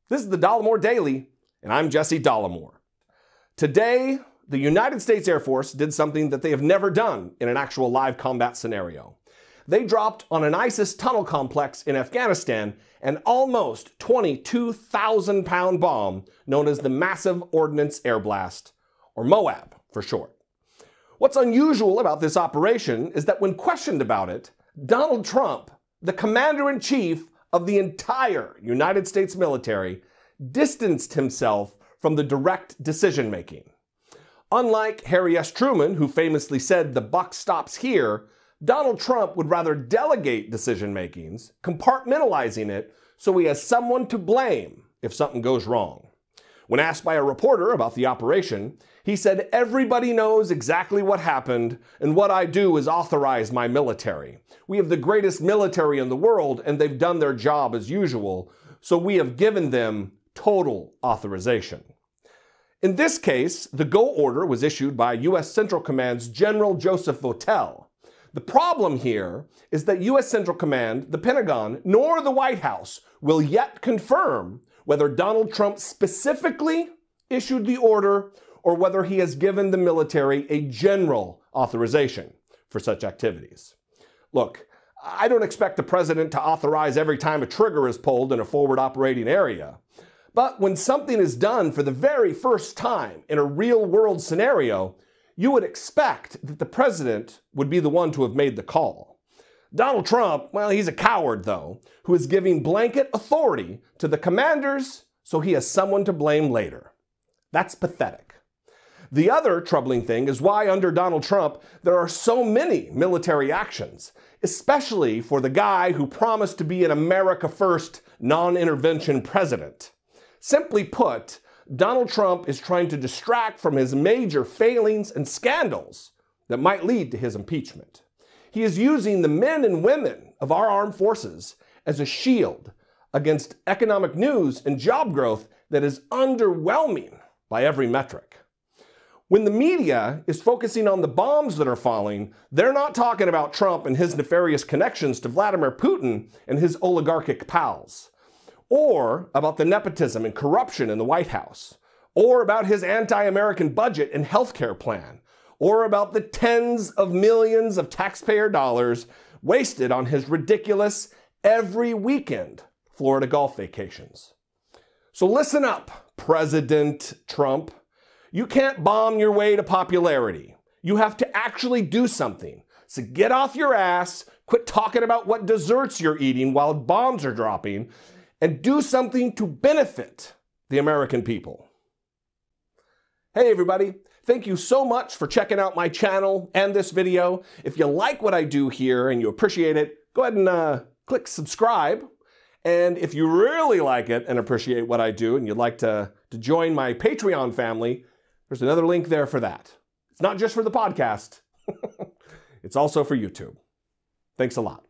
This is the Dollemore Daily, and I'm Jesse Dollemore. Today, the United States Air Force did something that they have never done in an actual live combat scenario. They dropped on an ISIS tunnel complex in Afghanistan an almost 22,000-pound bomb known as the Massive Ordnance Air Blast, or MOAB for short. What's unusual about this operation is that when questioned about it, Donald Trump, the commander-in-chief of the entire United States military, distanced himself from the direct decision-making. Unlike Harry S. Truman, who famously said the buck stops here, Donald Trump would rather delegate decision-makings, compartmentalizing it so he has someone to blame if something goes wrong. When asked by a reporter about the operation, he said, "Everybody knows exactly what happened, and what I do is authorize my military. We have the greatest military in the world, and they've done their job as usual, so we have given them total authorization." In this case, the go order was issued by U.S. Central Command's General Joseph Votel. The problem here is that U.S. Central Command, the Pentagon, nor the White House will yet confirm whether Donald Trump specifically issued the order or whether he has given the military a general authorization for such activities. Look, I don't expect the president to authorize every time a trigger is pulled in a forward operating area. But when something is done for the very first time in a real-world scenario, you would expect that the president would be the one to have made the call. Donald Trump, well, he's a coward, though, who is giving blanket authority to the commanders so he has someone to blame later. That's pathetic. The other troubling thing is why under Donald Trump there are so many military actions, especially for the guy who promised to be an America First non-intervention president. Simply put, Donald Trump is trying to distract from his major failings and scandals that might lead to his impeachment. He is using the men and women of our armed forces as a shield against economic news and job growth that is underwhelming by every metric. When the media is focusing on the bombs that are falling, they're not talking about Trump and his nefarious connections to Vladimir Putin and his oligarchic pals, or about the nepotism and corruption in the White House, or about his anti-American budget and healthcare plan, or about the tens of millions of taxpayer dollars wasted on his ridiculous every weekend Florida golf vacations. So listen up, President Trump. You can't bomb your way to popularity. You have to actually do something. So get off your ass, quit talking about what desserts you're eating while bombs are dropping, and do something to benefit the American people. Hey everybody, thank you so much for checking out my channel and this video. If you like what I do here and you appreciate it, go ahead and click subscribe. And if you really like it and appreciate what I do and you'd like to join my Patreon family, there's another link there for that. It's not just for the podcast, it's also for YouTube. Thanks a lot.